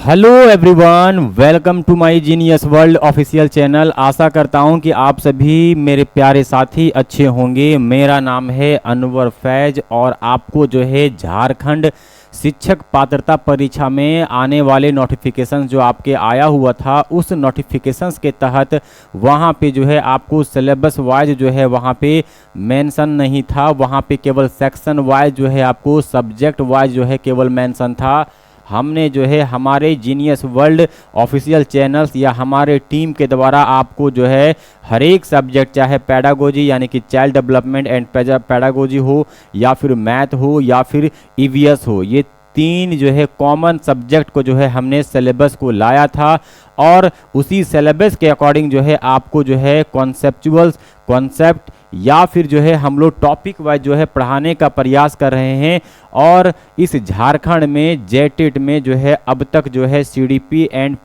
Hello everyone, welcome to my genius world official channel. आशा करता हूं कि आप सभी मेरे प्यारे साथी अच्छे होंगे। मेरा नाम है अनवर फैज और आपको जो है झारखंड शिक्षक पात्रता परीक्षा में आने वाले नोटिफिकेशन जो आपके आया हुआ था, उस नोटिफिकेशंस के तहत वहाँ पे जो है आपको सिलेबस वाइज जो है वहाँ पे मेंशन नहीं था। वहाँ पे केवल सेक्शन वाइज जो है आपको सब्जेक्ट वाइज जो है केवल मेंशन था। हमने जो है हमारे जीनियस वर्ल्ड ऑफिशियल चैनल्स या हमारे टीम के द्वारा आपको जो है हर एक सब्जेक्ट, चाहे पैडागोजी यानी कि चाइल्ड डेवलपमेंट एंड पैडागोजी हो या फिर मैथ हो या फिर ईवीएस हो, ये तीन जो है कॉमन सब्जेक्ट को जो है हमने सिलेबस को लाया था और उसी सिलेबस के अकॉर्डिंग जो है आपको जो है कॉन्सेप्ट या फिर जो है हम लोग टॉपिक वाइज जो है पढ़ाने का प्रयास कर रहे हैं। और इस झारखंड में जेटेट में जो है अब तक जो है सीडीपी एंड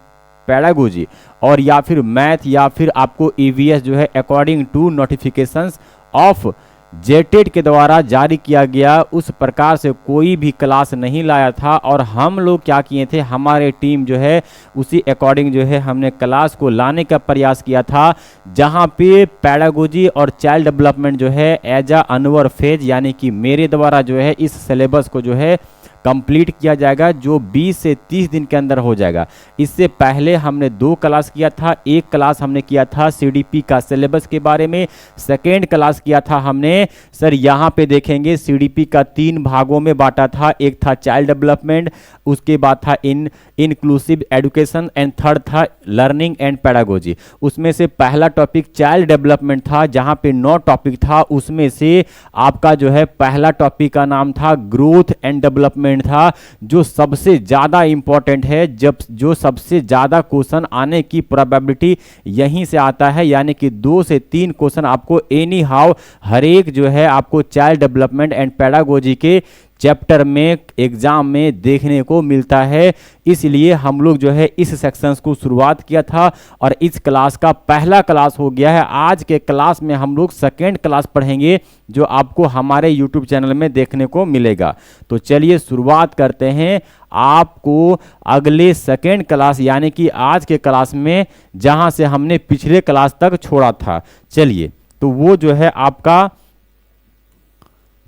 पैडागोजी और या फिर मैथ या फिर आपको ईवीएस जो है according to notifications of JTET के द्वारा जारी किया गया उस प्रकार से कोई भी क्लास नहीं लाया था। और हम लोग क्या किए थे, हमारे टीम जो है उसी अकॉर्डिंग जो है हमने क्लास को लाने का प्रयास किया था, जहां पे पैडागोजी और चाइल्ड डेवलपमेंट जो है एज अ अनवर फेज यानी कि मेरे द्वारा जो है इस सिलेबस को जो है कंप्लीट किया जाएगा, जो 20 से 30 दिन के अंदर हो जाएगा। इससे पहले हमने 2 क्लास किया था। एक क्लास हमने किया था सीडीपी का सिलेबस के बारे में, सेकेंड क्लास किया था हमने सर यहाँ पे देखेंगे सीडीपी का 3 भागों में बांटा था। एक था चाइल्ड डेवलपमेंट, उसके बाद था इंक्लूसिव एजुकेशन एंड थर्ड था लर्निंग एंड पैडागोजी। उसमें से पहला टॉपिक चाइल्ड डेवलपमेंट था, जहाँ पे 9 टॉपिक था। उसमें से आपका जो है पहला टॉपिक का नाम था ग्रोथ एंड डेवलपमेंट था, जो सबसे ज्यादा इंपॉर्टेंट है, जब जो सबसे ज्यादा क्वेश्चन आने की प्रोबेबिलिटी यहीं से आता है, यानी कि 2 से 3 क्वेश्चन आपको एनी हाउ हर एक जो है आपको चाइल्ड डेवलपमेंट एंड पैडागोजी के चैप्टर में एग्जाम में देखने को मिलता है। इसलिए हम लोग जो है इस सेक्शंस को शुरुआत किया था और इस क्लास का पहला क्लास हो गया है। आज के क्लास में हम लोग सेकेंड क्लास पढ़ेंगे, जो आपको हमारे यूट्यूब चैनल में देखने को मिलेगा। तो चलिए शुरुआत करते हैं। आपको अगले सेकेंड क्लास यानी कि आज के क्लास में जहां से हमने पिछले क्लास तक छोड़ा था, चलिए तो वो जो है आपका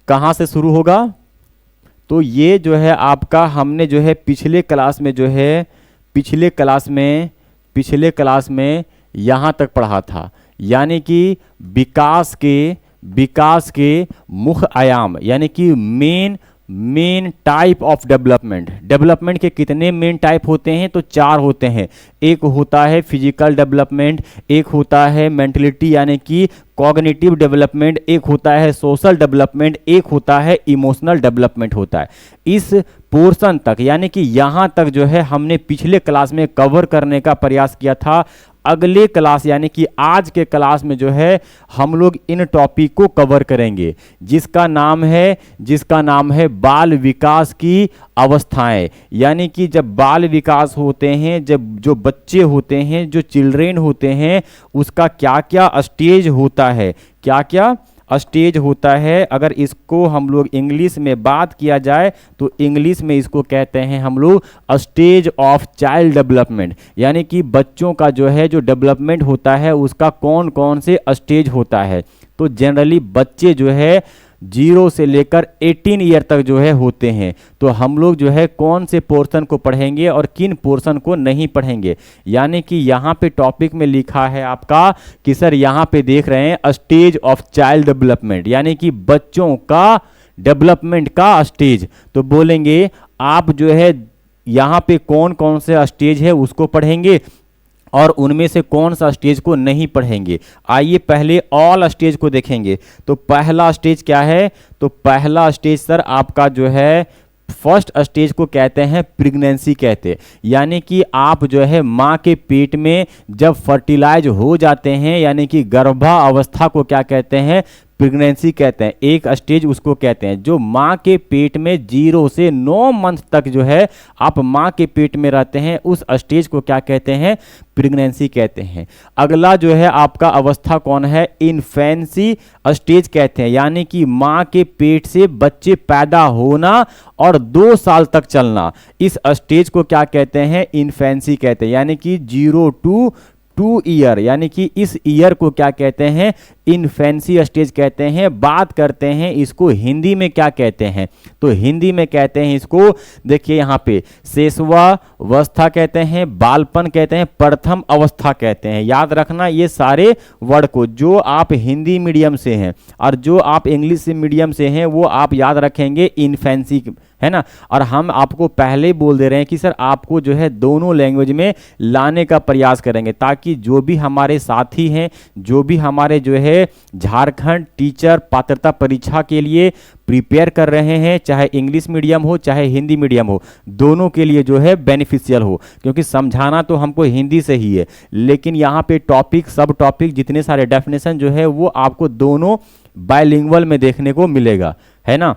कहां से शुरू होगा। तो ये जो है आपका हमने जो है पिछले क्लास में यहाँ तक पढ़ा था, यानी कि विकास के मुख्य आयाम, यानी कि मेन टाइप ऑफ डेवलपमेंट के कितने मेन टाइप होते हैं, तो 4 होते हैं। एक होता है फिजिकल डेवलपमेंट, एक होता है मेंटलिटी यानी कि कॉग्निटिव डेवलपमेंट, एक होता है सोशल डेवलपमेंट, एक होता है इमोशनल डेवलपमेंट होता है। इस पोर्शन तक यानी कि यहाँ तक जो है हमने पिछले क्लास में कवर करने का प्रयास किया था। अगले क्लास यानी कि आज के क्लास में जो है हम लोग इन टॉपिक को कवर करेंगे, जिसका नाम है बाल विकास की अवस्थाएं। यानी कि जब बाल विकास होते हैं, जब जो बच्चे होते हैं, जो चिल्ड्रेन होते हैं, उसका क्या क्या स्टेज होता है, क्या क्या स्टेज होता है। अगर इसको हम लोग इंग्लिश में बात किया जाए तो इंग्लिश में इसको कहते हैं हम लोग स्टेज ऑफ चाइल्ड डेवलपमेंट, यानी कि बच्चों का जो है जो डेवलपमेंट होता है उसका कौन कौन से स्टेज होता है। तो जनरली बच्चे जो है 0 से लेकर 18 ईयर तक जो है होते हैं। तो हम लोग जो है कौन से पोर्शन को पढ़ेंगे और किन पोर्शन को नहीं पढ़ेंगे, यानी कि यहाँ पे टॉपिक में लिखा है आपका कि सर यहाँ पे देख रहे हैं स्टेज ऑफ चाइल्ड डेवलपमेंट, यानी कि बच्चों का डेवलपमेंट का स्टेज। तो बोलेंगे आप जो है यहाँ पे कौन कौन से स्टेज है उसको पढ़ेंगे और उनमें से कौन सा स्टेज को नहीं पढ़ेंगे। आइए पहले ऑल स्टेज को देखेंगे। तो पहला स्टेज क्या है, तो पहला स्टेज सर आपका जो है फर्स्ट स्टेज को कहते हैं प्रेगनेंसी कहते हैं, यानी कि आप जो है माँ के पेट में जब फर्टिलाइज हो जाते हैं, यानी कि गर्भावस्था को क्या कहते हैं, प्रेगनेंसी कहते हैं, एक स्टेज उसको कहते हैं जो माँ के पेट में 0 से 9 मंथ तक जो है आप माँ के पेट में रहते हैं, उस स्टेज को क्या कहते हैं, प्रेगनेंसी कहते हैं। अगला जो है आपका अवस्था कौन है, इन्फेंसी स्टेज कहते हैं, यानी कि माँ के पेट से बच्चे पैदा होना और 2 साल तक चलना, इस स्टेज को क्या कहते हैं, इन्फेंसी कहते हैं, यानी कि 0 to 2 ईयर, यानी कि इस ईयर को क्या कहते हैं, इन्फेंसी स्टेज कहते हैं। बात करते हैं इसको हिंदी में क्या कहते हैं, तो हिंदी में कहते हैं इसको, देखिए यहाँ पे शेषवावस्था कहते हैं, बालपन कहते हैं, प्रथम अवस्था कहते हैं। याद रखना ये सारे वर्ड को, जो आप हिंदी मीडियम से हैं और जो आप इंग्लिश मीडियम से हैं वो आप याद रखेंगे इन्फेंसी, है ना। और हम आपको पहले ही बोल दे रहे हैं कि सर आपको जो है दोनों लैंग्वेज में लाने का प्रयास करेंगे, ताकि जो भी हमारे साथी हैं, जो भी हमारे जो है झारखंड टीचर पात्रता परीक्षा के लिए प्रिपेयर कर रहे हैं, चाहे इंग्लिश मीडियम हो चाहे हिंदी मीडियम हो, दोनों के लिए जो है बेनिफिशियल हो, क्योंकि समझाना तो हमको हिंदी से ही है, लेकिन यहाँ पे टॉपिक सब टॉपिक जितने सारे डेफिनेशन जो है वो आपको दोनों बायलिंगुअल में देखने को मिलेगा, है ना।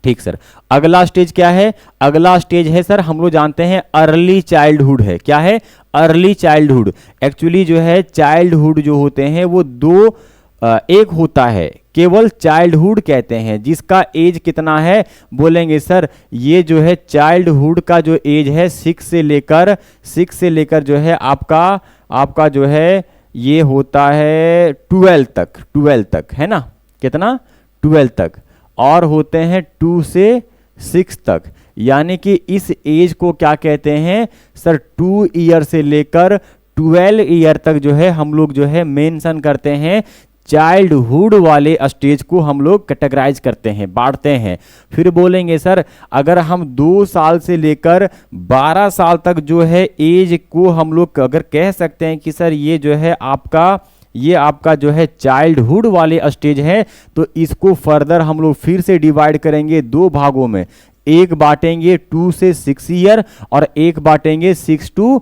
ठीक सर, अगला स्टेज क्या है, अगला स्टेज है सर हम लोग जानते हैं अर्ली चाइल्डहुड है। क्या है, अर्ली चाइल्डहुड। एक्चुअली जो है चाइल्डहुड जो होते हैं वो दो एक होता है, केवल चाइल्डहुड कहते हैं, जिसका एज कितना है, बोलेंगे सर ये जो है चाइल्डहुड का जो एज है 6 से लेकर जो है आपका जो है ये होता है 12 तक, है ना, कितना, 12 तक, और होते हैं 2 से 6 तक, यानी कि इस एज को क्या कहते हैं सर, 2 ईयर से लेकर 12 ईयर तक जो है हम लोग जो है मेंशन करते हैं, चाइल्डहुड वाले स्टेज को हम लोग कैटेगराइज करते हैं, बांटते हैं। फिर बोलेंगे सर अगर हम 2 साल से लेकर 12 साल तक जो है एज को हम लोग अगर कह सकते हैं कि सर ये जो है आपका जो है चाइल्डहुड वाले स्टेज है, तो इसको फर्दर हम लोग फिर से डिवाइड करेंगे 2 भागों में, एक बांटेंगे 2 से 6 ईयर और एक बांटेंगे 6 to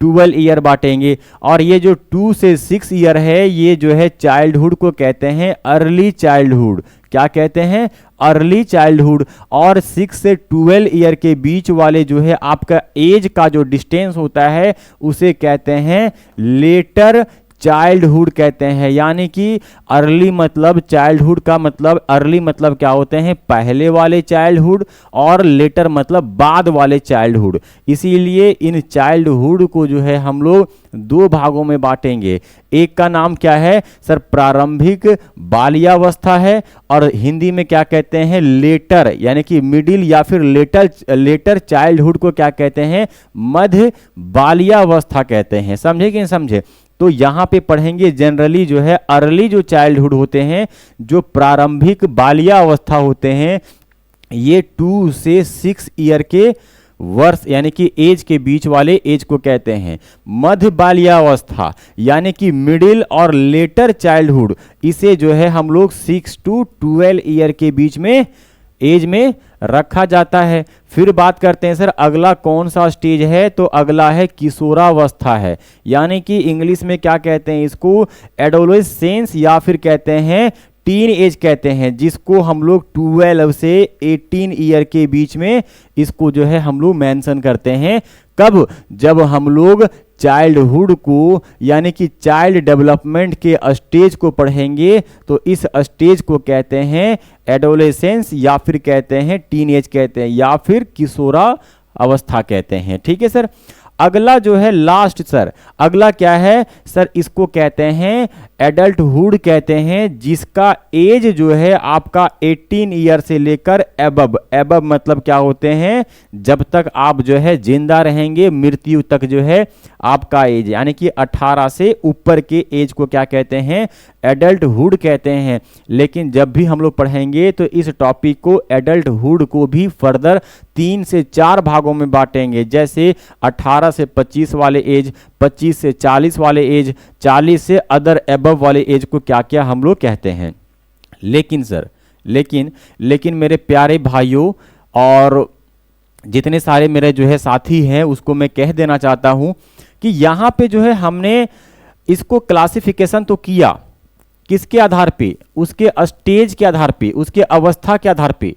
12 ईयर बांटेंगे। और ये जो 2 से 6 ईयर है ये जो है चाइल्डहुड को कहते हैं अर्ली चाइल्डहुड। क्या कहते हैं, अर्ली चाइल्डहुड। और 6 से 12 ईयर के बीच वाले जो है आपका एज का जो डिस्टेंस होता है उसे कहते हैं लेटर चाइल्डहुड कहते हैं। यानी कि अर्ली मतलब चाइल्डहुड का मतलब, अर्ली मतलब क्या होते हैं, पहले वाले चाइल्डहुड, और लेटर मतलब बाद वाले चाइल्डहुड। इसीलिए इन चाइल्डहुड को जो है हम लोग 2 भागों में बांटेंगे। एक का नाम क्या है सर, प्रारंभिक बाल्यावस्था है, और हिंदी में क्या कहते हैं, लेटर, यानी कि मिडिल या फिर लेटर चाइल्डहुड को क्या कहते हैं, मध्य बाल्यावस्था कहते हैं। समझे कि नहीं समझे। तो यहाँ पे पढ़ेंगे जनरली जो है अर्ली जो चाइल्डहुड होते हैं, जो प्रारंभिक बाल्यावस्था होते हैं, ये 2 से 6 ईयर के वर्ष यानी कि एज के बीच वाले एज को कहते हैं। मध्य बाल्यावस्था यानी कि मिडिल और लेटर चाइल्डहुड, इसे जो है हम लोग 6 to 12 ईयर के बीच में एज में रखा जाता है। फिर बात करते हैं सर अगला कौन सा स्टेज है, तो अगला है किशोरावस्था है, यानी कि इंग्लिश में क्या कहते हैं इसको, एडोलेसेंस या फिर कहते हैं टीन एज कहते हैं, जिसको हम लोग 12 से 18 ईयर के बीच में इसको जो है हम लोग मेंशन करते हैं। कब, जब हम लोग चाइल्डहुड को यानी कि चाइल्ड डेवलपमेंट के स्टेज को पढ़ेंगे तो इस स्टेज को कहते हैं एडोलेसेंस या फिर कहते हैं टीन एज कहते हैं या फिर किशोरा अवस्था कहते हैं। ठीक है सर। अगला जो है लास्ट सर, अगला क्या है सर, इसको कहते हैं एडल्टहुड कहते हैं, जिसका एज जो है आपका 18 ईयर से लेकर एबव मतलब क्या होते हैं, जब तक आप जो है जिंदा रहेंगे मृत्यु तक जो है आपका एज, यानी कि 18 से ऊपर के एज को क्या कहते हैं, एडल्टहुड कहते हैं। लेकिन जब भी हम लोग पढ़ेंगे तो इस टॉपिक को एडल्टहुड को भी फर्दर 3 से 4 भागों में बांटेंगे, जैसे 18 से 25 वाले एज, 25 से 40 वाले एज, 40 से अदर एबव वाले एज को क्या क्या हम लोग कहते हैं। लेकिन सर लेकिन मेरे प्यारे भाइयों और जितने सारे मेरे जो है साथी हैं उसको मैं कह देना चाहता हूं कि यहाँ पे जो है हमने इसको क्लासिफिकेशन तो किया किसके आधार पे? उसके स्टेज के आधार पे, उसके अवस्था के आधार पे।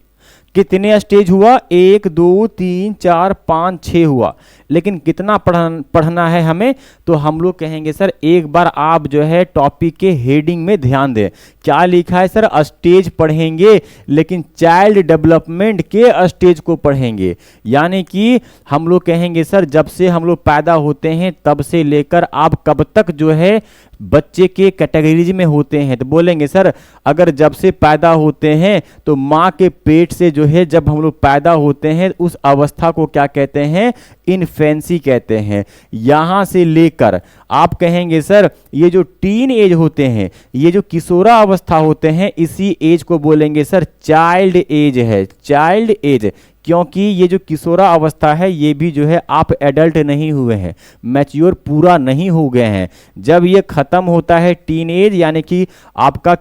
कितने स्टेज हुआ? 1 2 3 4 5 6 हुआ। लेकिन कितना पढ़ना है हमें? तो हम लोग कहेंगे सर एक बार आप जो है टॉपिक के हेडिंग में ध्यान दें। क्या लिखा है सर? स्टेज पढ़ेंगे, लेकिन चाइल्ड डेवलपमेंट के स्टेज को पढ़ेंगे। यानी कि हम लोग कहेंगे सर जब से हम लोग पैदा होते हैं तब से लेकर आप कब तक जो है बच्चे के कैटेगरीज में होते हैं। तो बोलेंगे सर अगर जब से पैदा होते हैं तो माँ के पेट से जो है जब हम लोग पैदा होते हैं उस अवस्था को क्या कहते हैं? इन्फेंसी कहते हैं। यहाँ से लेकर आप कहेंगे सर ये जो टीन एज होते हैं, ये जो किशोरा अवस्था होते हैं, इसी एज को बोलेंगे सर चाइल्ड एज है, चाइल्ड एज। क्योंकि ये जो किशोरा अवस्था है ये भी जो है आप एडल्ट नहीं हुए हैं, मैच्योर पूरा नहीं हो गए हैं। जब ये खत्म होता है टीन एज यानी कि आपका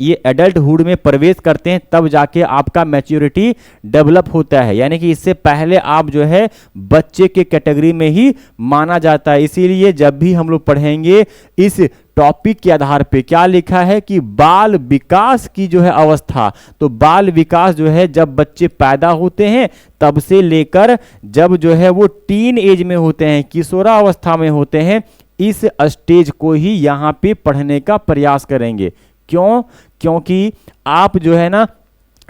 ये एडल्टहुड में प्रवेश करते हैं तब जाके आपका मैच्योरिटी डेवलप होता है। यानी कि इससे पहले आप जो है बच्चे के कैटेगरी में ही माना जाता है। इसीलिए जब भी हम लोग पढ़ेंगे इस टॉपिक के आधार पे क्या लिखा है कि बाल विकास की जो है अवस्था, तो बाल विकास जो है जब बच्चे पैदा होते हैं तब से लेकर जब जो है वो टीन एज में होते हैं, किशोरा अवस्था में होते हैं, इस स्टेज को ही यहाँ पे पढ़ने का प्रयास करेंगे। क्यों? क्योंकि आप जो है ना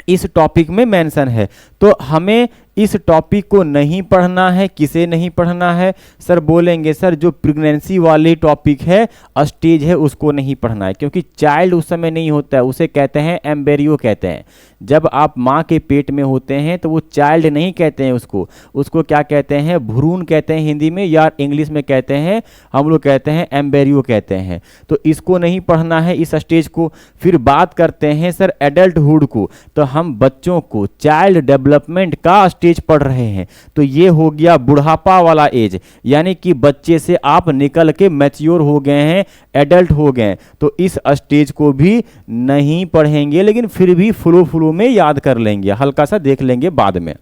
इस टॉपिक में मेंशन है, तो हमें इस टॉपिक को नहीं पढ़ना है। किसे नहीं पढ़ना है? सर बोलेंगे सर जो प्रेगनेंसी वाली टॉपिक है, स्टेज है, उसको नहीं पढ़ना है। क्योंकि चाइल्ड उस समय नहीं होता है, उसे कहते हैं एम्ब्रियो कहते हैं। जब आप माँ के पेट में होते हैं तो वो चाइल्ड नहीं कहते हैं, उसको क्या कहते हैं? भ्रूण कहते हैं हिंदी में, या इंग्लिश में कहते हैं हम लोग कहते हैं एम्ब्रियो कहते हैं। तो इसको नहीं पढ़ना है, इस स्टेज को। फिर बात करते हैं सर एडल्टहुड को, तो हम बच्चों को चाइल्ड डेवलपमेंट का स्टेज पढ़ रहे हैं। तो ये हो गया बुढ़ापा वाला एज, यानी कि बच्चे से आप निकल के मैच्योर हो गए हैं, एडल्ट हो गए। तो इस स्टेज को भी नहीं पढ़ेंगे, लेकिन फिर भी फ्लो में याद कर लेंगे, हल्का सा देख लेंगे बाद में।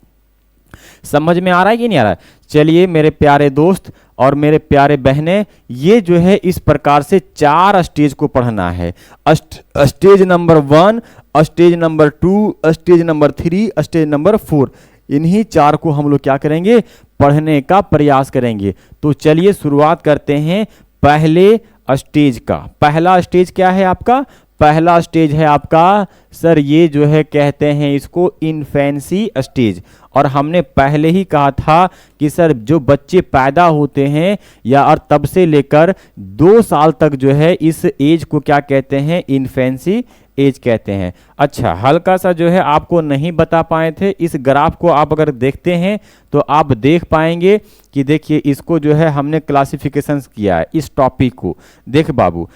समझ में आ रहा है कि नहीं आ रहा है? चलिए मेरे प्यारे दोस्त और मेरे प्यारे बहनें, ये जो है इस प्रकार से 4 स्टेज को पढ़ना है। Stage number 1, stage number 2, stage number 3, stage number 4, इन्हीं 4 को हम लोग क्या करेंगे? पढ़ने का प्रयास करेंगे। तो चलिए शुरुआत करते हैं पहले स्टेज का। पहला स्टेज क्या है आपका? पहला स्टेज है आपका सर ये जो है कहते हैं इसको इन्फेंसी स्टेज। और हमने पहले ही कहा था कि सर जो बच्चे पैदा होते हैं या और तब से लेकर 2 साल तक जो है इस एज को क्या कहते हैं? इन्फेंसी एज कहते हैं। अच्छा, हल्का सा जो है आपको नहीं बता पाए थे, इस ग्राफ को आप अगर देखते हैं तो आप देख पाएंगे कि देखिए इसको जो है हमने क्लासिफिकेशंस किया है इस टॉपिक को। देख बाबू,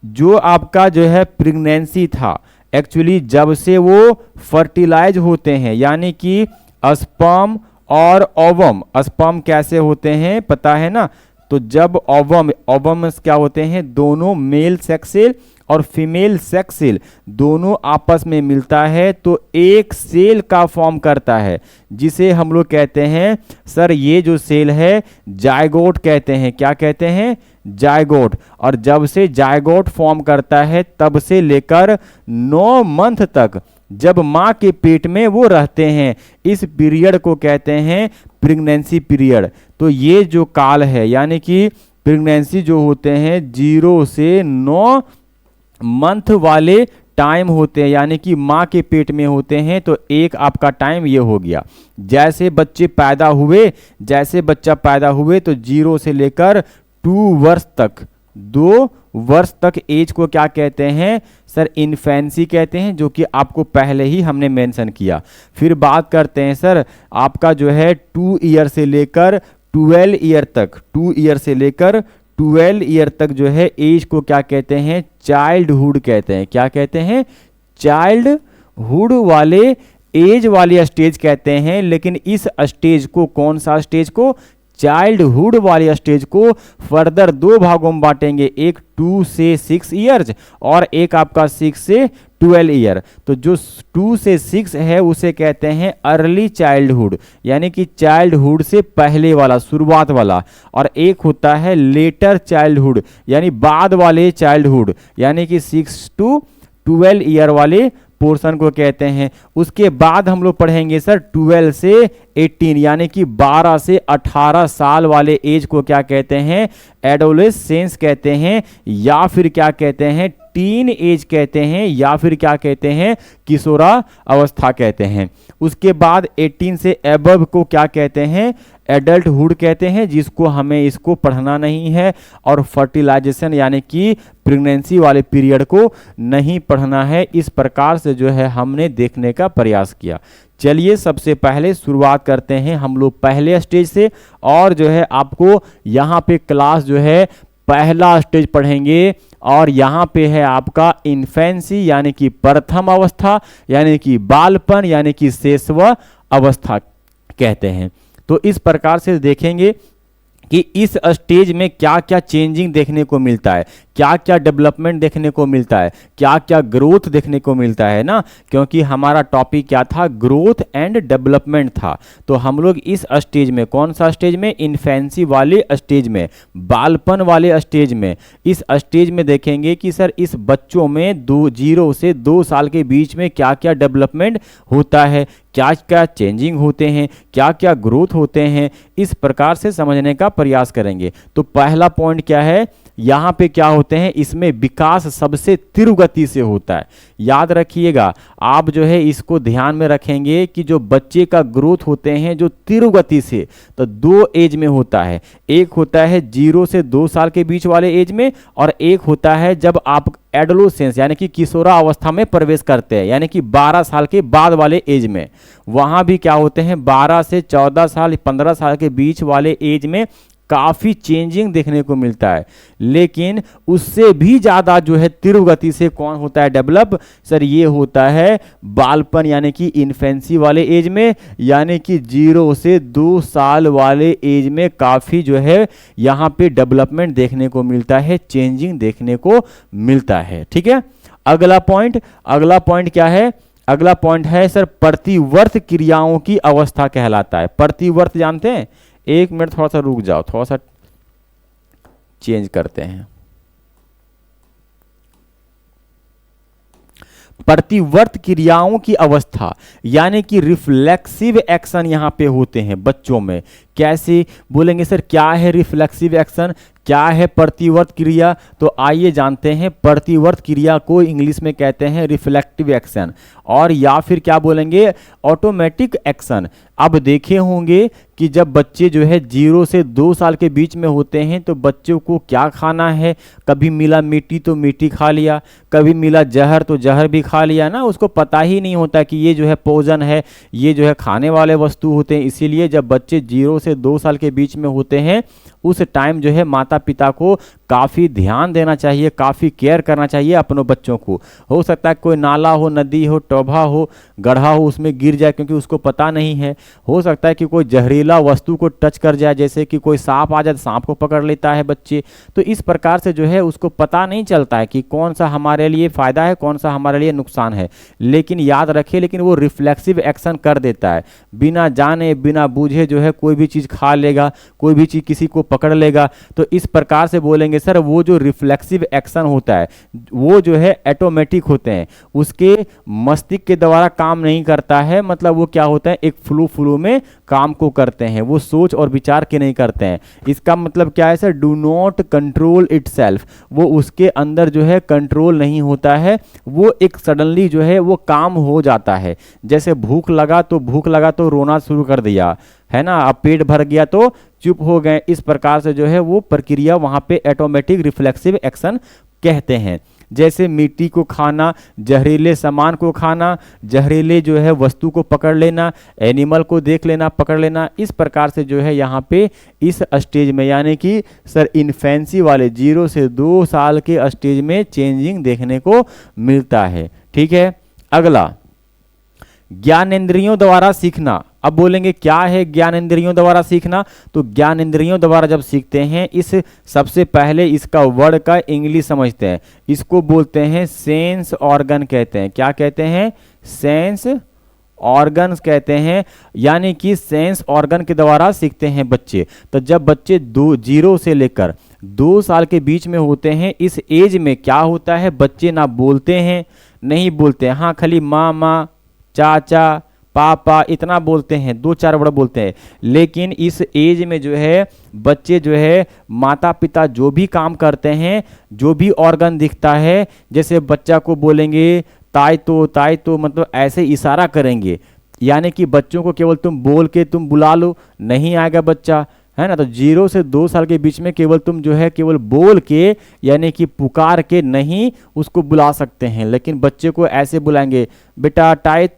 जो आपका जो है प्रेगनेंसी था, एक्चुअली जब से वो फर्टिलाइज होते हैं, यानी कि स्पर्म और ओवम, स्पर्म कैसे होते हैं पता है ना? तो जब ओवम क्या होते हैं? दोनों मेल सेक्स सेल और फीमेल सेक्स सेल दोनों आपस में मिलता है तो एक सेल का फॉर्म करता है, जिसे हम लोग कहते हैं सर ये जो सेल है जायगोट कहते हैं। क्या कहते हैं? जायगोट। और जब से जायगोट फॉर्म करता है तब से लेकर 9 मंथ तक जब माँ के पेट में वो रहते हैं, इस पीरियड को कहते हैं प्रेगनेंसी पीरियड। तो ये जो काल है, यानी कि प्रेगनेंसी जो होते हैं 0 से 9 मंथ वाले टाइम होते हैं, यानी कि माँ के पेट में होते हैं। तो एक आपका टाइम ये हो गया। जैसे बच्चे पैदा हुए, जैसे बच्चा पैदा हुए तो 0 से लेकर 2 वर्ष तक, 2 वर्ष तक एज को क्या कहते हैं? सर इन्फेंसी कहते हैं, जो कि आपको पहले ही हमने मेंशन किया। फिर बात करते हैं सर आपका जो है 2 ईयर से लेकर 12 ईयर तक, 2 ईयर से लेकर 12 ईयर तक जो है एज को क्या कहते हैं? चाइल्डहुड कहते हैं। क्या कहते हैं? चाइल्डहुड वाले एज वाली स्टेज कहते हैं। लेकिन इस स्टेज को, कौन सा स्टेज को? चाइल्डहुड वाली स्टेज को फर्दर 2 भागों में बांटेंगे, एक 2 से 6 ईयर्स और एक आपका 6 से 12 ईयर। तो जो 2 से 6 है उसे कहते हैं अर्ली चाइल्डहुड, यानी कि चाइल्डहुड से पहले वाला, शुरुआत वाला। और एक होता है लेटर चाइल्डहुड, यानी बाद वाले चाइल्डहुड, यानी कि 6 to 12 ईयर वाले पोर्शन को कहते हैं। उसके बाद हम लोग पढ़ेंगे सर 12 से 18, यानी कि 12 से 18 साल वाले एज को क्या कहते हैं, एडोलेसेंस कहते हैं, या फिर क्या कहते हैं, टीन एज कहते हैं, या फिर क्या कहते हैं, किशोरा अवस्था कहते हैं। उसके बाद 18 से एबव को क्या कहते हैं, एडल्टहुड कहते हैं, जिसको हमें इसको पढ़ना नहीं है। और फर्टिलाइजेशन यानी कि प्रेगनेंसी वाले पीरियड को नहीं पढ़ना है। इस प्रकार से जो है हमने देखने का प्रयास किया। चलिए सबसे पहले शुरुआत करते हैं हम लोग पहले स्टेज से, और जो है आपको यहाँ पे क्लास जो है पहला स्टेज पढ़ेंगे, और यहाँ पे है आपका इन्फेंसी यानी कि प्रथम अवस्था, यानी कि बालपन, यानी कि शैशव अवस्था कहते हैं। तो इस प्रकार से देखेंगे कि इस स्टेज में क्या क्या चेंजिंग देखने को मिलता है, क्या क्या डेवलपमेंट देखने को मिलता है, क्या क्या ग्रोथ देखने को मिलता है ना, क्योंकि हमारा टॉपिक क्या था, ग्रोथ एंड डेवलपमेंट था। तो हम लोग इस स्टेज में, कौन सा स्टेज में, इन्फेंसी वाले स्टेज में, बालपन वाले स्टेज में, इस स्टेज में देखेंगे कि सर इस बच्चों में 0 से 2 साल के बीच में क्या क्या डेवलपमेंट होता है, क्या क्या चेंजिंग होते हैं, क्या क्या ग्रोथ होते हैं। इस प्रकार से समझने का प्रयास करेंगे। तो पहला पॉइंट क्या है, यहाँ पे क्या होते हैं, इसमें विकास सबसे तीव्र गति से होता है। याद रखिएगा, आप जो है इसको ध्यान में रखेंगे कि जो बच्चे का ग्रोथ होते हैं जो तीव्र गति से, तो 2 एज में होता है। एक होता है 0 से 2 साल के बीच वाले एज में, और एक होता है जब आप एडोलेसेंस यानी कि किशोरा अवस्था में प्रवेश करते हैं, यानी कि 12 साल के बाद वाले एज में। वहाँ भी क्या होते हैं, 12 से 14 साल 15 साल के बीच वाले एज में काफ़ी चेंजिंग देखने को मिलता है। लेकिन उससे भी ज़्यादा जो है तीव्र गति से कौन होता है डेवलप, सर ये होता है बालपन यानी कि इन्फेंसी वाले एज में, यानी कि 0 से 2 साल वाले एज में काफ़ी जो है यहाँ पे डेवलपमेंट देखने को मिलता है, चेंजिंग देखने को मिलता है। ठीक है, अगला पॉइंट क्या है, अगला पॉइंट है सर प्रतिवर्त क्रियाओं की अवस्था कहलाता है। प्रतिवर्त जानते हैं, एक मिनट थोड़ा सा रुक जाओ, थोड़ा सा चेंज करते हैं। प्रतिवर्त क्रियाओं की अवस्था यानी कि रिफ्लेक्सिव एक्शन यहाँ पे होते हैं बच्चों में। कैसे बोलेंगे सर, क्या है रिफ्लेक्सिव एक्शन, क्या है प्रतिवर्त क्रिया? तो आइए जानते हैं। प्रतिवर्त क्रिया को इंग्लिश में कहते हैं रिफ्लेक्टिव एक्शन, और या फिर क्या बोलेंगे, ऑटोमेटिक एक्शन। अब देखे होंगे कि जब बच्चे जो है 0 से 2 साल के बीच में होते हैं तो बच्चों को क्या खाना है, कभी मिला मिट्टी तो मिट्टी खा लिया, कभी मिला जहर तो जहर भी खा लिया ना, उसको पता ही नहीं होता कि ये जो है भोजन है, ये जो है खाने वाले वस्तु होते हैं। इसीलिए जब बच्चे 0 से 2 साल के बीच में होते हैं उस टाइम जो है माता पिता को काफ़ी ध्यान देना चाहिए, काफ़ी केयर करना चाहिए अपनों बच्चों को। हो सकता है कोई नाला हो, नदी हो, टोभा हो, गड्ढा हो, उसमें गिर जाए क्योंकि उसको पता नहीं है। हो सकता है कि कोई जहरीला वस्तु को टच कर जाए, जैसे कि कोई सांप आ जाए, सांप को पकड़ लेता है बच्चे। तो इस प्रकार से जो है उसको पता नहीं चलता है कि कौन सा हमारे लिए फ़ायदा है, कौन सा हमारे लिए नुकसान है। लेकिन याद रखिए, लेकिन वो रिफ्लेक्सिव एक्शन कर देता है, बिना जाने बिना बूझे जो है कोई भी चीज़ खा लेगा, कोई भी चीज़ किसी को पकड़ लेगा। तो इस प्रकार से बोलेंगे सर वो जो रिफ्लेक्सिव एक्शन होता है वो जो है ऑटोमेटिक होते हैं, उसके मस्तिष्क के द्वारा काम नहीं करता है। मतलब वो क्या होता है, एक फ्लो में काम को करते हैं, वो सोच और विचार के नहीं करते हैं। इसका मतलब क्या है sir, do not control itself, वो उसके अंदर जो है कंट्रोल नहीं होता है, वो एक सडनली जो है वो काम हो जाता है। जैसे भूख लगा तो रोना शुरू कर दिया है ना, अब पेट भर गया तो चुप हो गए। इस प्रकार से जो है वो प्रक्रिया वहाँ पे ऑटोमेटिक रिफ्लेक्सिव एक्शन कहते हैं। जैसे मिट्टी को खाना, जहरीले सामान को खाना, जहरीले जो है वस्तु को पकड़ लेना, एनिमल को देख लेना, पकड़ लेना। इस प्रकार से जो है यहाँ पे इस स्टेज में यानी कि सर इन्फेंसी वाले 0 से 2 साल के स्टेज में चेंजिंग देखने को मिलता है। ठीक है, अगला ज्ञानेंद्रियों द्वारा सीखना अब बोलेंगे क्या है ज्ञान इंद्रियों द्वारा सीखना, तो ज्ञान इंद्रियों द्वारा जब सीखते हैं इस सबसे पहले इसका वर्ड का इंग्लिश समझते हैं, इसको बोलते हैं सेंस ऑर्गन कहते हैं। क्या कहते हैं? सेंस ऑर्गन्स कहते हैं, यानी कि सेंस ऑर्गन के द्वारा सीखते हैं बच्चे। तो जब बच्चे 0 से लेकर 2 साल के बीच में होते हैं, इस एज में क्या होता है, बच्चे ना बोलते हैं, नहीं बोलते हैं, हाँ खाली मामा चाचा पापा इतना बोलते हैं, 2-4 वर्ड बोलते हैं। लेकिन इस एज में जो है बच्चे जो है माता पिता जो भी काम करते हैं, जो भी ऑर्गन दिखता है, जैसे बच्चा को बोलेंगे ताई तो मतलब ऐसे इशारा करेंगे, यानी कि बच्चों को केवल तुम बोल के तुम बुला लो, नहीं आएगा बच्चा, है ना। तो 0 से 2 साल के बीच में केवल तुम जो है केवल बोल के यानी कि पुकार के नहीं उसको बुला सकते हैं, लेकिन बच्चे को ऐसे बुलाएंगे बेटा ताई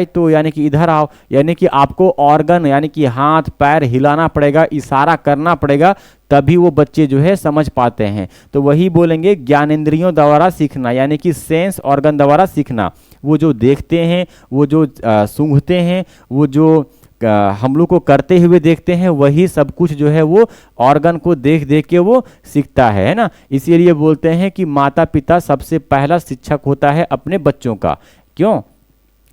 तो यानी कि इधर आओ, यानी कि आपको ऑर्गन यानी कि हाथ पैर हिलाना पड़ेगा, इशारा करना पड़ेगा, तभी वो बच्चे जो है समझ पाते हैं। तो वही बोलेंगे ज्ञानेंद्रियों द्वारा सीखना, यानी कि सेंस ऑर्गन द्वारा सीखना। वो जो देखते हैं, वो जो सूंघते हैं, वो जो हम लोग को करते हुए देखते हैं, वही सब कुछ जो है वो ऑर्गन को देख देख के वो सीखता है ना। इसीलिए बोलते हैं कि माता पिता सबसे पहला शिक्षक होता है अपने बच्चों का। क्यों?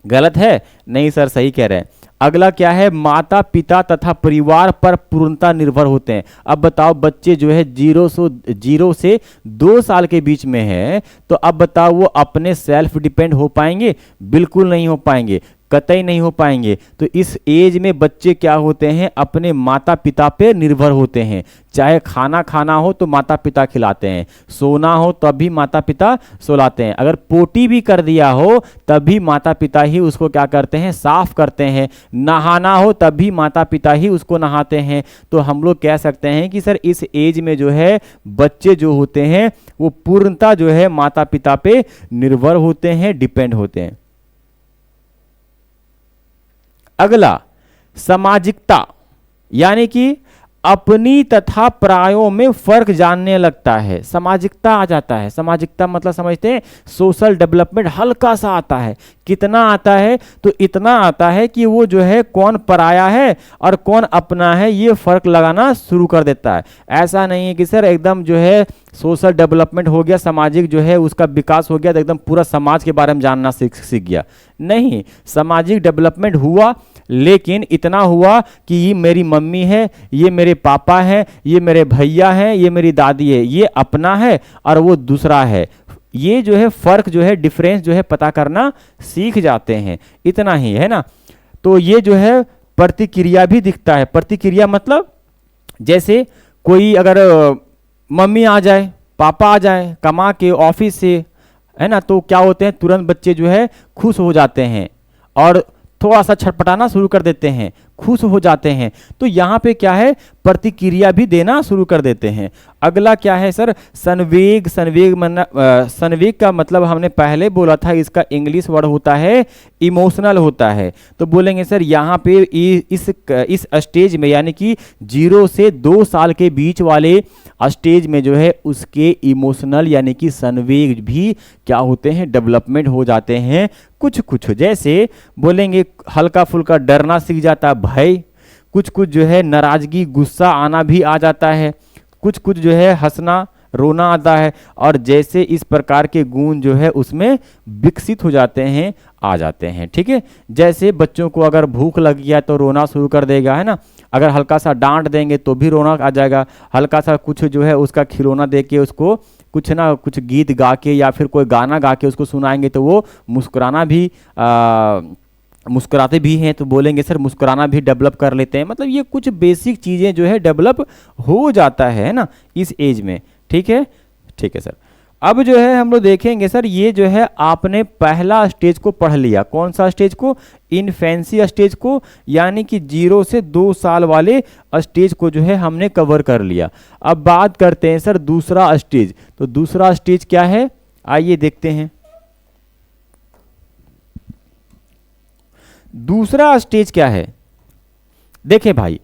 गलत है? नहीं सर सही कह रहे हैं। अगला क्या है? माता पिता तथा परिवार पर पूर्णता निर्भर होते हैं। अब बताओ बच्चे जो है 0 से 2 साल के बीच में है, तो अब बताओ वो अपने सेल्फ डिपेंड हो पाएंगे? बिल्कुल नहीं हो पाएंगे, कतई नहीं हो पाएंगे। तो इस एज में बच्चे क्या होते हैं? अपने माता पिता पे निर्भर होते हैं। चाहे खाना खाना हो तो माता पिता खिलाते हैं, सोना हो तब भी माता पिता सुलाते हैं, अगर पोटी भी कर दिया हो तब भी माता पिता ही उसको क्या करते हैं? साफ करते हैं। नहाना हो तब भी माता पिता ही उसको नहाते हैं। तो हम लोग कह सकते हैं कि सर इस एज में जो है बच्चे जो होते हैं वो पूर्णता जो है माता पिता पे निर्भर होते हैं, डिपेंड होते हैं। अगला सामाजिकता, यानी कि अपनी तथा परायों में फर्क जानने लगता है, सामाजिकता आ जाता है। सामाजिकता मतलब समझते हैं सोशल डेवलपमेंट हल्का सा आता है। कितना आता है? तो इतना आता है कि वो जो है कौन पराया है और कौन अपना है ये फर्क लगाना शुरू कर देता है। ऐसा नहीं है कि सर एकदम जो है सोशल डेवलपमेंट हो गया, सामाजिक जो है उसका विकास हो गया तो एकदम पूरा समाज के बारे में जानना सीख गया। नहीं, सामाजिक डेवलपमेंट हुआ, लेकिन इतना हुआ कि ये मेरी मम्मी है, ये मेरे पापा हैं, ये मेरे भैया हैं, ये मेरी दादी है, ये अपना है और वो दूसरा है। ये जो है फर्क जो है डिफरेंस जो है पता करना सीख जाते हैं, इतना ही है ना। तो ये जो है प्रतिक्रिया भी दिखता है। प्रतिक्रिया मतलब जैसे कोई अगर मम्मी आ जाए, पापा आ जाए कमा के ऑफिस से, है ना, तो क्या होते हैं तुरंत बच्चे जो है खुश हो जाते हैं और थोड़ा सा छटपटाना शुरू कर देते हैं, खुश हो जाते हैं। तो यहाँ पे क्या है? प्रतिक्रिया भी देना शुरू कर देते हैं। अगला क्या है सर? संवेग। संवेग का मतलब हमने पहले बोला था, इसका इंग्लिश वर्ड होता है इमोशनल होता है। तो बोलेंगे सर यहाँ पे इस स्टेज में यानी कि 0 से 2 साल के बीच वाले स्टेज में जो है उसके इमोशनल यानी कि संवेग भी क्या होते हैं? डेवलपमेंट हो जाते हैं कुछ कुछ। जैसे बोलेंगे हल्का फुल्का डरना सीख जाता है, भय, कुछ कुछ जो है नाराजगी गुस्सा आना भी आ जाता है, कुछ कुछ जो है हंसना रोना आता है, और जैसे इस प्रकार के गुण जो है उसमें विकसित हो जाते हैं, आ जाते हैं। ठीक है, जैसे बच्चों को अगर भूख लग गया तो रोना शुरू कर देगा, है ना। अगर हल्का सा डांट देंगे तो भी रोना आ जाएगा, हल्का सा कुछ जो है उसका खिलौना दे के उसको कुछ ना कुछ गीत गा के या फिर कोई गाना गा के उसको सुनाएंगे तो वो मुस्कुराते भी हैं। तो बोलेंगे सर मुस्कुराना भी डेवलप कर लेते हैं। मतलब ये कुछ बेसिक चीज़ें जो है डेवलप हो जाता है ना इस एज में। ठीक है, ठीक है सर। अब जो है हम लोग देखेंगे सर, ये जो है आपने पहला स्टेज को पढ़ लिया। कौन सा स्टेज को? इन्फेंसी स्टेज को, यानी कि 0 से 2 साल वाले स्टेज को जो है हमने कवर कर लिया। अब बात करते हैं सर दूसरा स्टेज। तो दूसरा स्टेज क्या है? आइए देखते हैं। दूसरा स्टेज क्या है? देखें भाई,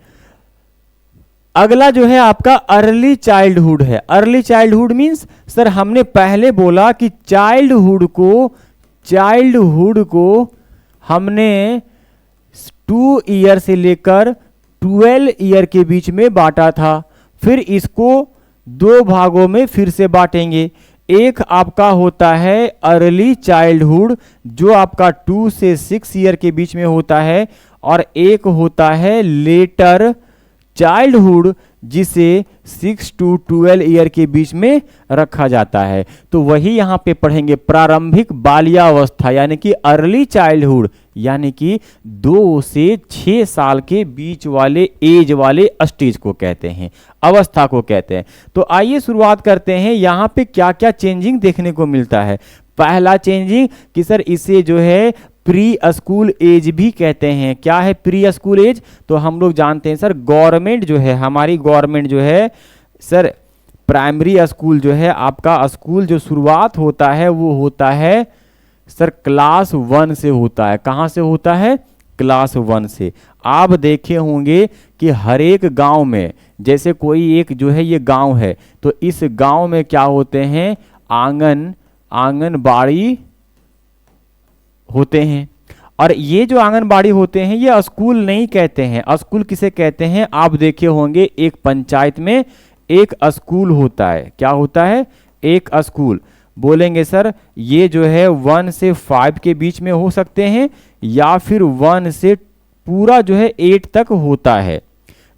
अगला जो है आपका अर्ली चाइल्डहुड है। अर्ली चाइल्डहुड मीन्स सर हमने पहले बोला कि चाइल्डहुड को हमने 2 ईयर से लेकर 12 ईयर के बीच में बांटा था। फिर इसको 2 भागों में फिर से बांटेंगे। एक आपका होता है अर्ली चाइल्डहुड जो आपका 2 से 6 ईयर के बीच में होता है, और एक होता है लेटर चाइल्डहुड जिसे 6 to 12 ईयर के बीच में रखा जाता है। तो वही यहाँ पे पढ़ेंगे प्रारंभिक बाल्यावस्था यानी कि अर्ली चाइल्डहुड, यानी कि 2 से 6 साल के बीच वाले एज वाले स्टेज को कहते हैं, अवस्था को कहते हैं। तो आइए शुरुआत करते हैं। यहाँ पे क्या क्या चेंजिंग देखने को मिलता है। पहला चेंजिंग कि सर इसे जो है प्री स्कूल एज भी कहते हैं। क्या है प्री स्कूल एज? तो हम लोग जानते हैं सर गवर्नमेंट जो है, हमारी गवर्नमेंट जो है सर प्राइमरी स्कूल जो है आपका स्कूल जो शुरुआत होता है वो होता है सर क्लास 1 से होता है। कहाँ से होता है? क्लास 1 से। आप देखे होंगे कि हर एक गांव में, जैसे कोई एक जो है ये गांव है, तो इस गांव में क्या होते हैं आंगनबाड़ी होते हैं। और ये जो आंगनबाड़ी होते हैं ये स्कूल नहीं कहते हैं। स्कूल किसे कहते हैं? आप देखे होंगे एक पंचायत में एक स्कूल होता है। क्या होता है? एक स्कूल। बोलेंगे सर ये जो है 1 से 5 के बीच में हो सकते हैं या फिर 1 से पूरा जो है 8 तक होता है,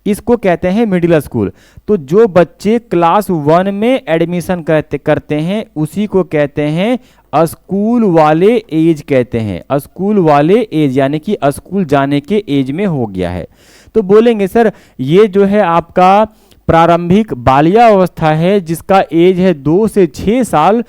इसको कहते हैं मिडिल स्कूल। तो जो बच्चे क्लास 1 में एडमिशन करते हैं उसी को कहते हैं स्कूल वाले एज कहते हैं। स्कूल वाले एज यानी कि स्कूल जाने के एज में हो गया है। तो बोलेंगे सर ये जो है आपका प्रारंभिक बाल्यावस्था है जिसका एज है 2 से 6 साल।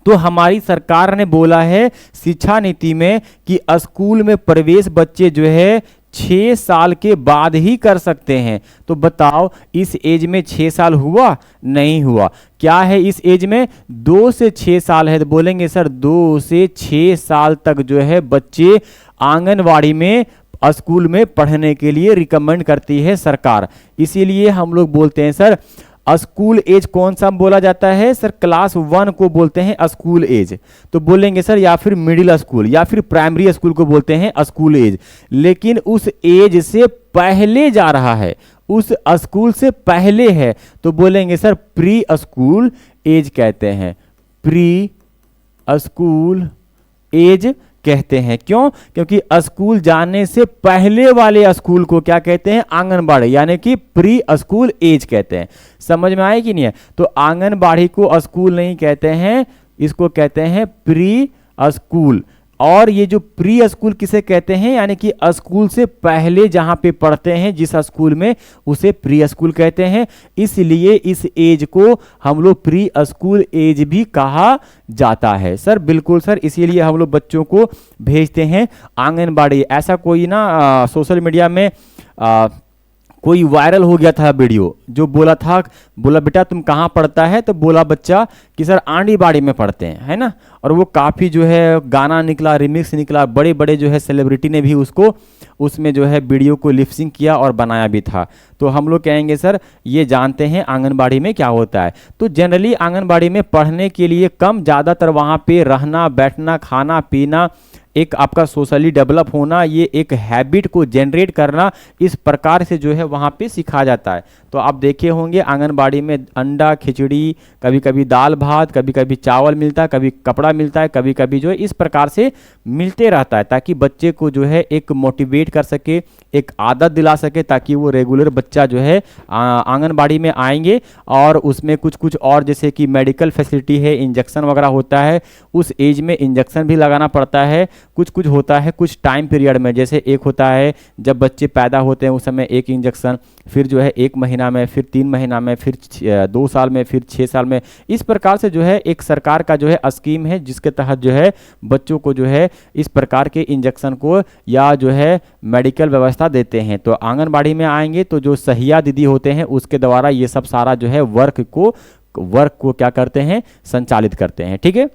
तो हमारी सरकार ने बोला है शिक्षा नीति में कि स्कूल में प्रवेश बच्चे जो है 6 साल के बाद ही कर सकते हैं। तो बताओ इस एज में 6 साल हुआ? नहीं हुआ। क्या है इस एज में? 2 से 6 साल है। तो बोलेंगे सर 2 से 6 साल तक जो है बच्चे आंगनवाड़ी में स्कूल में पढ़ने के लिए रिकमेंड करती है सरकार। इसीलिए हम लोग बोलते हैं सर स्कूल एज कौन सा बोला जाता है? सर क्लास 1 को बोलते हैं स्कूल एज। तो बोलेंगे सर या फिर मिडिल स्कूल या फिर प्राइमरी स्कूल को बोलते हैं स्कूल एज। लेकिन उस एज से पहले जा रहा है, उस स्कूल से पहले है, तो बोलेंगे सर प्री स्कूल एज कहते हैं। प्री स्कूल एज कहते हैं। क्यों? क्योंकि स्कूल जाने से पहले वाले स्कूल को क्या कहते हैं? आंगनबाड़ी यानी कि प्री स्कूल एज कहते हैं। समझ में आए कि नहीं है? तो आंगनबाड़ी को स्कूल नहीं कहते हैं, इसको कहते हैं प्री स्कूल। और ये जो प्री स्कूल किसे कहते हैं? यानी कि स्कूल से पहले जहां पे पढ़ते हैं जिस स्कूल में, उसे प्री स्कूल कहते हैं। इसलिए इस एज को हम लोग प्री स्कूल एज भी कहा जाता है। सर बिल्कुल सर, इसीलिए हम लोग बच्चों को भेजते हैं आंगनबाड़ी। ऐसा कोई ना सोशल मीडिया में कोई वायरल हो गया था वीडियो जो बोला बेटा तुम कहाँ पढ़ता है? तो बोला बच्चा कि सर आंडीबाड़ी में पढ़ते हैं, है ना। और वो काफ़ी जो है गाना निकला, रिमिक्स निकला, बड़े बड़े जो है सेलिब्रिटी ने भी उसको उसमें जो है वीडियो को लिपसिंग किया और बनाया भी था। तो हम लोग कहेंगे सर ये जानते हैं आंगनबाड़ी में क्या होता है। तो जनरली आंगनबाड़ी में पढ़ने के लिए कम ज़्यादातर वहाँ पे रहना बैठना खाना पीना, एक आपका सोशली डेवलप होना, ये एक हैबिट को जनरेट करना, इस प्रकार से जो है वहाँ पे सिखाया जाता है। तो आप देखे होंगे आंगनबाड़ी में अंडा खिचड़ी, कभी कभी दाल भात, कभी कभी चावल मिलता है, कभी कपड़ा मिलता है, कभी कभी जो है इस प्रकार से मिलते रहता है ताकि बच्चे को जो है एक मोटिवेट कर सके, एक आदत दिला सके, ताकि वो रेगुलर बच्चा जो है आंगनबाड़ी में आएंगे। और उसमें कुछ कुछ और जैसे कि मेडिकल फैसिलिटी है, इंजेक्शन वगैरह होता है, उस एज में इंजेक्शन भी लगाना पड़ता है। कुछ कुछ होता है कुछ टाइम पीरियड में, जैसे एक होता है जब बच्चे पैदा होते हैं उस समय एक इंजेक्शन, फिर जो है 1 महीना में, फिर 3 महीना में, फिर 2 साल में, फिर 6 साल में। इस प्रकार से जो है एक सरकार का जो है स्कीम है जिसके तहत जो है बच्चों को जो है इस प्रकार के इंजेक्शन को या जो है मेडिकल व्यवस्था देते हैं। तो आंगनबाड़ी में आएंगे तो जो सहिया दीदी होते हैं उसके द्वारा ये सब सारा जो है वर्क को क्या करते हैं? संचालित करते हैं। ठीक है।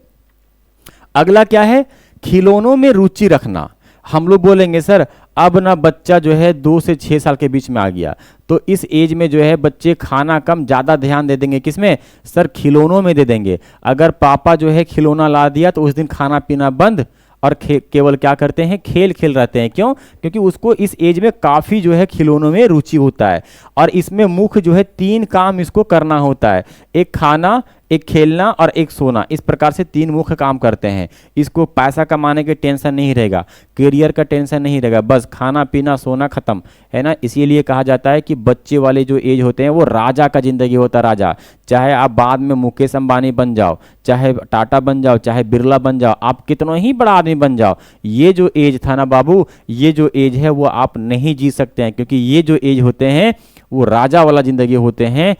अगला क्या है? खिलौनों में रुचि रखना। हम लोग बोलेंगे सर अब ना बच्चा जो है 2 से 6 साल के बीच में आ गया, तो इस एज में जो है बच्चे खाना कम ज़्यादा ध्यान दे देंगे। किसमें? सर खिलौनों में दे देंगे। अगर पापा जो है खिलौना ला दिया तो उस दिन खाना पीना बंद, और केवल क्या करते हैं, खेल खेल रहते हैं। क्यों? क्योंकि उसको इस एज में काफ़ी जो है खिलौनों में रुचि होता है और इसमें मुख्य जो है 3 काम इसको करना होता है, एक खाना, एक खेलना और एक सोना। इस प्रकार से 3 मुख्य काम करते हैं। इसको पैसा कमाने के टेंशन नहीं रहेगा, करियर का टेंशन नहीं रहेगा, बस खाना पीना सोना खत्म, है ना। इसीलिए कहा जाता है कि बच्चे वाले जो एज होते हैं वो राजा का जिंदगी होता है, राजा। चाहे आप बाद में मुकेश अंबानी बन जाओ, चाहे टाटा बन जाओ, चाहे बिरला बन जाओ, आप कितना ही बड़ा आदमी बन जाओ, ये जो एज था ना बाबू, ये जो एज है वो आप नहीं जी सकते हैं, क्योंकि ये जो एज होते हैं वो राजा वाला जिंदगी होते हैं।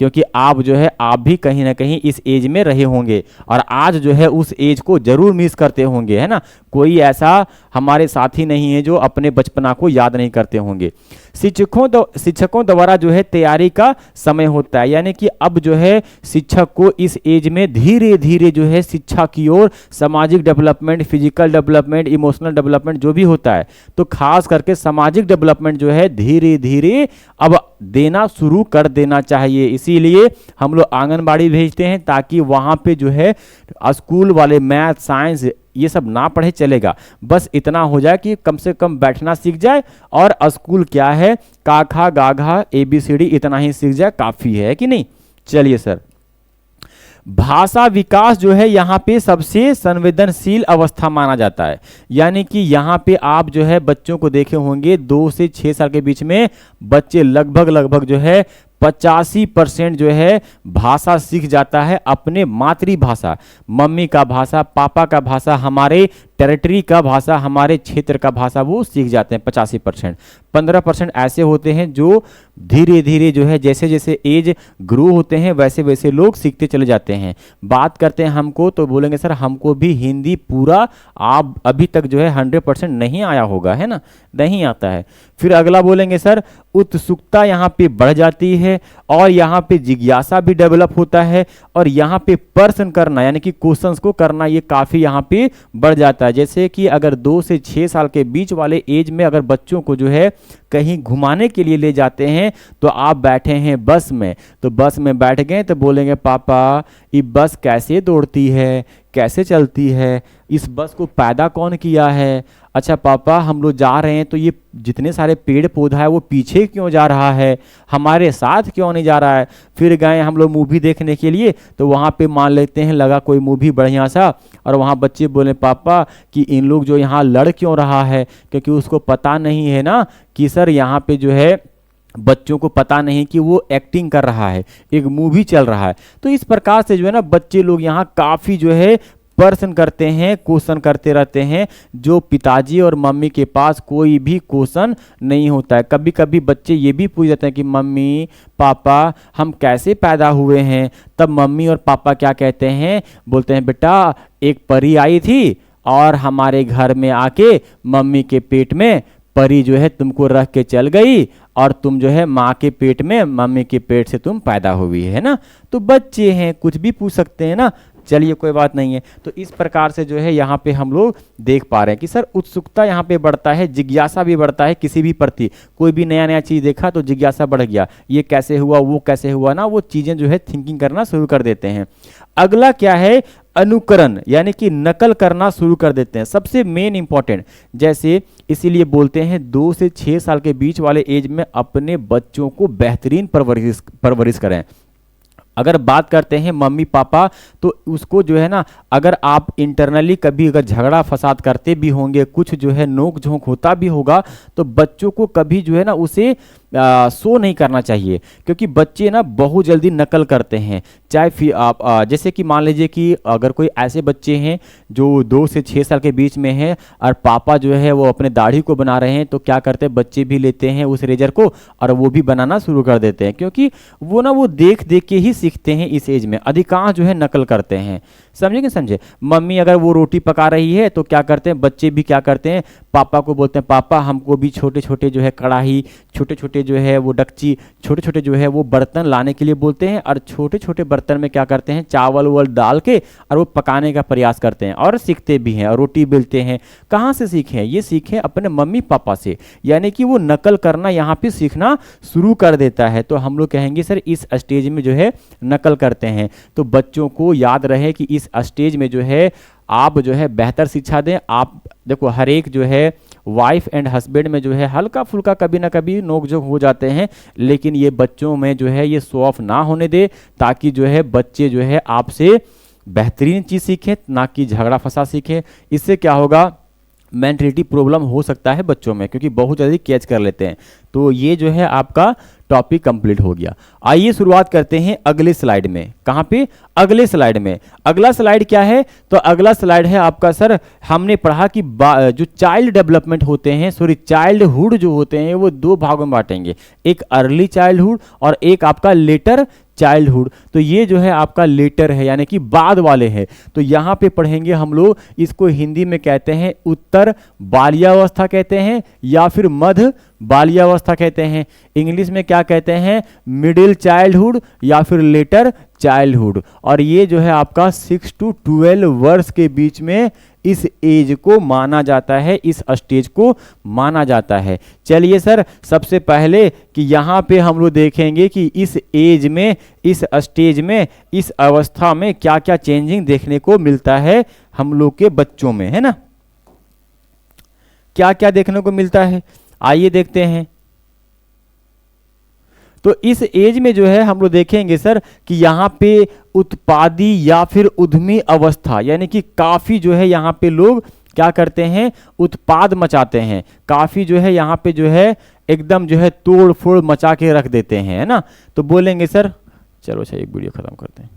क्योंकि आप जो है आप भी कहीं ना कहीं इस एज में रहे होंगे और आज जो है उस एज को जरूर मिस करते होंगे, है ना। कोई ऐसा हमारे साथी नहीं है जो अपने बचपना को याद नहीं करते होंगे। शिक्षकों द्वारा जो है तैयारी का समय होता है, यानी कि अब जो है शिक्षक को इस एज में धीरे धीरे जो है शिक्षा की ओर, सामाजिक development, physical development, emotional development जो भी होता है, तो खास करके सामाजिक डेवलपमेंट जो है धीरे धीरे अब देना शुरू कर देना चाहिए। इसीलिए हम लोग आंगनबाड़ी भेजते हैं ताकि वहाँ पे जो है स्कूल वाले मैथ, साइंस ये सब ना पढ़े चलेगा, बस इतना हो जाए कि कम से कम बैठना सीख जाए और स्कूल क्या है, का खा गा घा ABCD इतना ही सीख जाए, काफ़ी है कि नहीं। चलिए सर, भाषा विकास जो है यहाँ पे सबसे संवेदनशील अवस्था माना जाता है, यानी कि यहाँ पे आप जो है बच्चों को देखे होंगे 2 से 6 साल के बीच में बच्चे लगभग जो है 85% जो है भाषा सीख जाता है, अपने मातृभाषा, मम्मी का भाषा, पापा का भाषा, हमारे टेरिटरी का भाषा, हमारे क्षेत्र का भाषा वो सीख जाते हैं 85%। 15% ऐसे होते हैं जो धीरे धीरे जो है जैसे जैसे एज ग्रो होते हैं वैसे वैसे लोग सीखते चले जाते हैं। बात करते हैं हमको तो बोलेंगे सर हमको भी हिंदी पूरा आप अभी तक जो है 100% नहीं आया होगा, है ना, नहीं आता है। फिर अगला बोलेंगे सर उत्सुकता यहाँ पे बढ़ जाती है और यहाँ पे जिज्ञासा भी डेवलप होता है और यहाँ पे प्रश्न करना यानी कि क्वेश्चंस को करना ये काफ़ी यहाँ पे बढ़ जाता है। जैसे कि अगर 2 से 6 साल के बीच वाले एज में अगर बच्चों को जो है कहीं घुमाने के लिए ले जाते हैं तो आप बैठे हैं बस में, तो बस में बैठ गए तो बोलेंगे पापा ये बस कैसे दौड़ती है, कैसे चलती है, इस बस को पैदा कौन किया है, अच्छा पापा हम लोग जा रहे हैं तो ये जितने सारे पेड़ पौधा है वो पीछे क्यों जा रहा है, हमारे साथ क्यों नहीं जा रहा है। फिर गए हम लोग मूवी देखने के लिए तो वहाँ पे मान लेते हैं लगा कोई मूवी बढ़िया सा और वहाँ बच्चे बोले पापा कि इन लोग जो यहाँ लड़ क्यों रहा है, क्योंकि उसको पता नहीं है ना कि सर यहाँ पे जो है बच्चों को पता नहीं कि वो एक्टिंग कर रहा है, एक मूवी चल रहा है। तो इस प्रकार से जो है ना बच्चे लोग यहाँ काफ़ी जो है प्रश्न करते हैं, क्वेश्चन करते रहते हैं, जो पिताजी और मम्मी के पास कोई भी क्वेश्चन नहीं होता है। कभी कभी बच्चे ये भी पूछ जाते हैं कि मम्मी पापा हम कैसे पैदा हुए हैं, तब मम्मी और पापा क्या कहते हैं, बोलते हैं बेटा एक परी आई थी और हमारे घर में आके मम्मी के पेट में परी जो है तुमको रख के चल गई और तुम जो है माँ के पेट में, मम्मी के पेट से तुम पैदा हुई है ना। तो बच्चे हैं कुछ भी पूछ सकते हैं ना, चलिए कोई बात नहीं है। तो इस प्रकार से जो है यहाँ पे हम लोग देख पा रहे हैं कि सर उत्सुकता यहाँ पे बढ़ता है, जिज्ञासा भी बढ़ता है किसी भी प्रति, कोई भी नया नया चीज़ देखा तो जिज्ञासा बढ़ गया, ये कैसे हुआ वो कैसे हुआ ना, वो चीज़ें जो है थिंकिंग करना शुरू कर देते हैं। अगला क्या है, अनुकरण यानी कि नकल करना शुरू कर देते हैं, सबसे मेन इंपॉर्टेंट। जैसे इसीलिए बोलते हैं 2 से 6 साल के बीच वाले एज में अपने बच्चों को बेहतरीन परवरिश करें। अगर बात करते हैं मम्मी पापा तो उसको जो है ना अगर आप इंटरनली कभी अगर झगड़ा फसाद करते भी होंगे, कुछ जो है नोक झोंक होता भी होगा, तो बच्चों को कभी जो है ना उसे शो नहीं करना चाहिए, क्योंकि बच्चे ना बहुत जल्दी नकल करते हैं। चाहे फिर आप जैसे कि मान लीजिए कि अगर कोई ऐसे बच्चे हैं जो 2 से 6 साल के बीच में हैं और पापा जो है वो अपने दाढ़ी को बना रहे हैं, तो क्या करते हैं बच्चे भी लेते हैं उस रेजर को और वो भी बनाना शुरू कर देते हैं, क्योंकि वो ना वो देख देख के ही सीखते हैं। इस एज में अधिकांश जो है नकल करते हैं, समझे कि समझे। मम्मी अगर वो रोटी पका रही है तो क्या करते हैं बच्चे भी क्या करते हैं, पापा को बोलते हैं पापा हमको भी छोटे छोटे जो है कढ़ाई, छोटे छोटे छोटे जो है वो डेगची, छोटे छोटे जो है वो बर्तन लाने के लिए बोलते हैं, और छोटे छोटे बर्तन में क्या करते हैं, चावल वावल डाल के और वो पकाने का प्रयास करते हैं और सीखते भी हैं, और रोटी बेलते हैं। कहाँ से सीखे हैं? ये सीखे अपने मम्मी पापा से, यानी कि वो नकल करना यहाँ पे सीखना शुरू कर देता है। तो हम लोग कहेंगे सर इस स्टेज में जो है नकल करते हैं। तो बच्चों को याद रहे कि इस स्टेज में जो है आप जो है बेहतर शिक्षा दें। आप देखो हर एक जो है वाइफ एंड हस्बैंड में जो है हल्का फुल्का कभी ना कभी नोक झोंक हो जाते हैं, लेकिन ये बच्चों में जो है ये शो ऑफ ना होने दे, ताकि जो है बच्चे जो है आपसे बेहतरीन चीज़ सीखें, ना कि झगड़ा फसाद सीखें। इससे क्या होगा, मेंटलिटी प्रॉब्लम हो सकता है बच्चों में, क्योंकि बहुत जल्दी कैच कर लेते हैं। तो ये जो है आपका टॉपिक कंप्लीट हो गया। आइए शुरुआत करते हैं अगले स्लाइड में। कहाँ पे? अगले स्लाइड में। अगला स्लाइड क्या है? तो अगला स्लाइड है आपका सर, हमने पढ़ा कि जो चाइल्ड डेवलपमेंट होते हैं, सॉरी चाइल्डहुड जो होते हैं वो दो भागों में बांटेंगे, एक अर्ली चाइल्डहुड और एक आपका लेटर चाइल्डहुड। तो ये जो है आपका लेटर है, यानी कि बाद वाले हैं। तो यहाँ पे पढ़ेंगे हम लोग, इसको हिंदी में कहते हैं उत्तर बाल्यावस्था कहते हैं, या फिर मध्य बाल्यावस्था कहते हैं। इंग्लिश में क्या कहते हैं? मिडिल चाइल्डहुड या फिर लेटर चाइल्डहुड। और ये जो है आपका 6 to 12 वर्ष के बीच में इस एज को माना जाता है, इस स्टेज को माना जाता है। चलिए सर, सबसे पहले कि यहाँ पे हम लोग देखेंगे कि इस एज में, इस स्टेज में, इस अवस्था में क्या क्या चेंजिंग देखने को मिलता है हम लोग के बच्चों में, है ना? क्या क्या देखने को मिलता है, आइए देखते हैं। तो इस एज में जो है हम लोग देखेंगे सर कि यहाँ पे उत्पादी या फिर उद्यमी अवस्था, यानी कि काफ़ी जो है यहाँ पे लोग क्या करते हैं, उत्पाद मचाते हैं। काफ़ी जो है यहाँ पे जो है एकदम जो है तोड़ फोड़ मचा के रख देते हैं, है ना? तो बोलेंगे सर, चलो अच्छा एक वीडियो ख़त्म करते हैं।